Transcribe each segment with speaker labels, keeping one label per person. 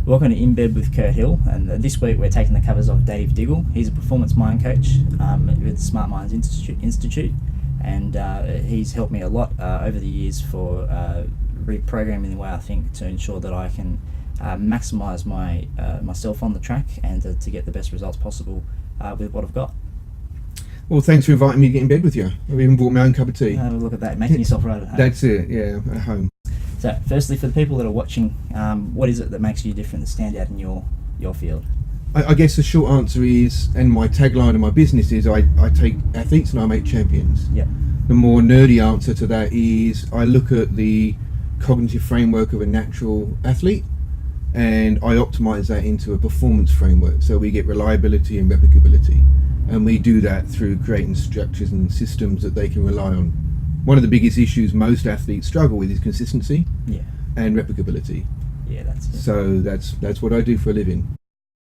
Speaker 1: Welcome to In Bed with Kurt Hill, and this week we're taking the covers of Dave Diggle. He's a performance mind coach with Smart Minds Institute, and he's helped me a lot over the years for reprogramming the way I think to ensure that I can maximise myself on the track and to get the best results possible with what I've got.
Speaker 2: Well, thanks for inviting me to get in bed with you. I've even brought my own cup of tea.
Speaker 1: Look at that, making yourself right at home.
Speaker 2: That's it, yeah, at home.
Speaker 1: So, firstly, for the people that are watching, what is it that makes you different, that stand out in your field?
Speaker 2: I guess the short answer is, and my tagline of my business is, I take athletes and I make champions.
Speaker 1: Yep.
Speaker 2: The more nerdy answer to that is, I look at the cognitive framework of a natural athlete and I optimize that into a performance framework, so we get reliability and replicability. And we do that through creating structures and systems that they can rely on. One of the biggest issues most athletes struggle with is consistency and replicability.
Speaker 1: Yeah, that's it.
Speaker 2: So that's what I do for a living.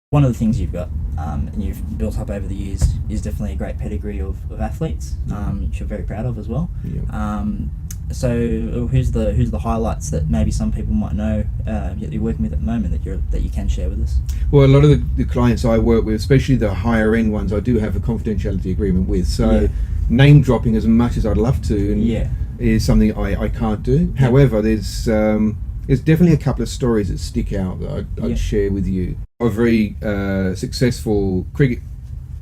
Speaker 1: One of the things you've got and you've built up over the years is definitely a great pedigree of athletes, which you're very proud of as well.
Speaker 2: Yeah.
Speaker 1: So who's the highlights that maybe some people might know that you're working with at the moment that you can share with us?
Speaker 2: Well, a lot of the clients I work with, especially the higher end ones, I do have a confidentiality agreement with. So name dropping as much as I'd love to is something I can't do.
Speaker 1: Yeah.
Speaker 2: However, there's definitely a couple of stories that stick out that I'd share with you. A very successful cricket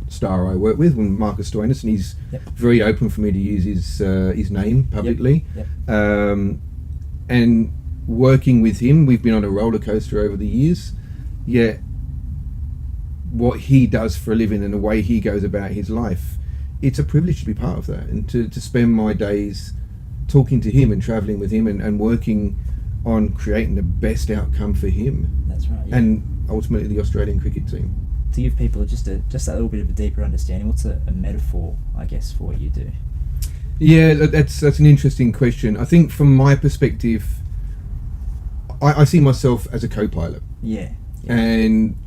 Speaker 2: star I work with, Marcus Stoinis, and he's very open for me to use his name publicly. And working with him, we've been on a roller coaster over the years. Yet what he does for a living and the way he goes about his life, it's a privilege to be part of that, and to spend my days talking to him and traveling with him and working on creating the best outcome for him.
Speaker 1: That's right. Yeah.
Speaker 2: And ultimately the Australian cricket team.
Speaker 1: To give people just a little bit of a deeper understanding, what's a metaphor, I guess, for what you do?
Speaker 2: Yeah, that's an interesting question. I think from my perspective, I see myself as a co-pilot.
Speaker 1: Yeah.
Speaker 2: And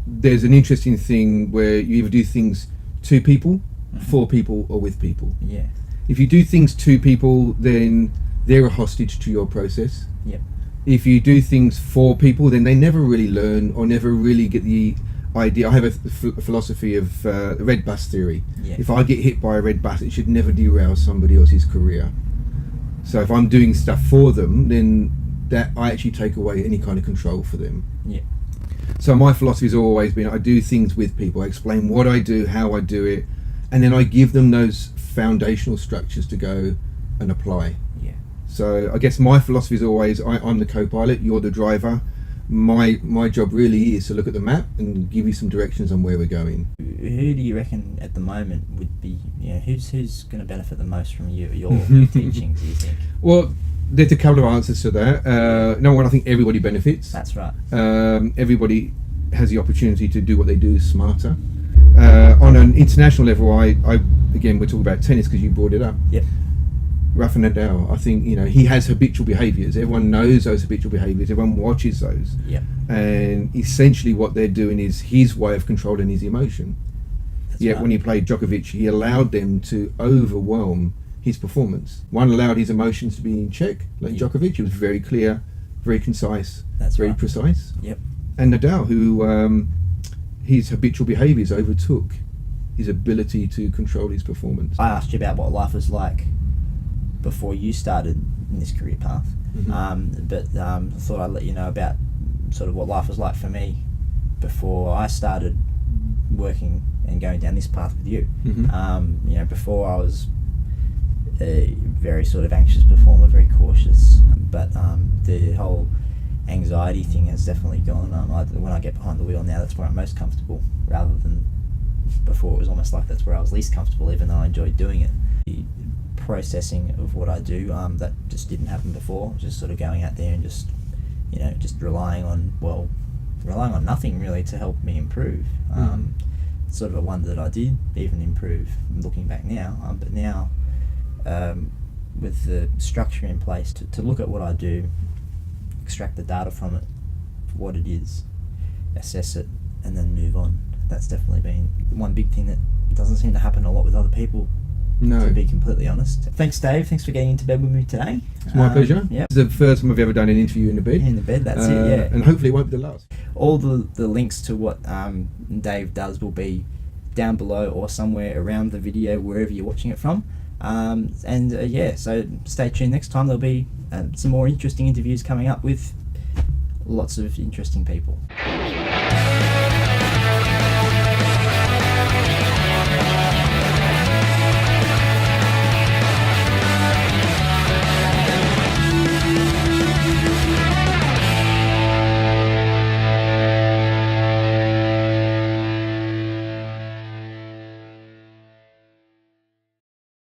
Speaker 2: there's an interesting thing where you either do things to people, for people, or with people.
Speaker 1: Yeah.
Speaker 2: If you do things to people, then they're a hostage to your process.
Speaker 1: Yep.
Speaker 2: If you do things for people, then they never really learn or never really get the idea. I have a philosophy of the red bus theory.
Speaker 1: Yeah.
Speaker 2: If I get hit by a red bus, it should never derail somebody else's career. So if I'm doing stuff for them, then that I actually take away any kind of control for them.
Speaker 1: Yeah.
Speaker 2: So my philosophy has always been, I do things with people. I explain what I do, how I do it, and then I give them those foundational structures to go and apply.
Speaker 1: Yeah.
Speaker 2: So I guess my philosophy is always, I'm the co-pilot, you're the driver. My job really is to look at the map and give you some directions on where we're going.
Speaker 1: Who do you reckon at the moment would be, who's going to benefit the most from your teachings, do you think?
Speaker 2: Well, there's a couple of answers to that. Number one, I think everybody benefits.
Speaker 1: That's right.
Speaker 2: Everybody has the opportunity to do what they do smarter. On an international level, I again, we're talking about tennis because you brought it up.
Speaker 1: Yep.
Speaker 2: Rafa Nadal, I think, he has habitual behaviours. Everyone knows those habitual behaviours. Everyone watches those.
Speaker 1: Yep.
Speaker 2: And essentially what they're doing is his way of controlling his emotion. Yet when he played Djokovic, he allowed them to overwhelm his performance. One allowed his emotions to be in check, like Djokovic. He was very clear, very concise, very precise.
Speaker 1: Yep.
Speaker 2: And Nadal, who his habitual behaviours overtook his ability to control his performance.
Speaker 1: I asked you about what life was like before you started in this career path, but I thought I'd let you know about sort of what life was like for me before I started working and going down this path with you. Before I was a very sort of anxious performer, very cautious, but the whole anxiety thing has definitely gone. When I get behind the wheel now, that's where I'm most comfortable, rather than before it was almost like that's where I was least comfortable, even though I enjoyed doing it. The processing of what I do, that just didn't happen before. Just sort of going out there and just relying on nothing really to help me improve. Sort of a wonder that I did even improve looking back now, but now with the structure in place to look at what I do, extract the data from it for what it is, assess it, and then move on. That's definitely been one big thing that doesn't seem to happen a lot with other people
Speaker 2: No.
Speaker 1: to be completely honest. Thanks, Dave. Thanks for getting into bed with me today.
Speaker 2: It's my pleasure.
Speaker 1: Yeah.
Speaker 2: It's the first time I've ever done an interview in the bed.
Speaker 1: In the bed, that's it, yeah.
Speaker 2: And hopefully it won't be the last.
Speaker 1: All the links to what Dave does will be down below or somewhere around the video, wherever you're watching it from. So stay tuned. Next time there'll be some more interesting interviews coming up with lots of interesting people.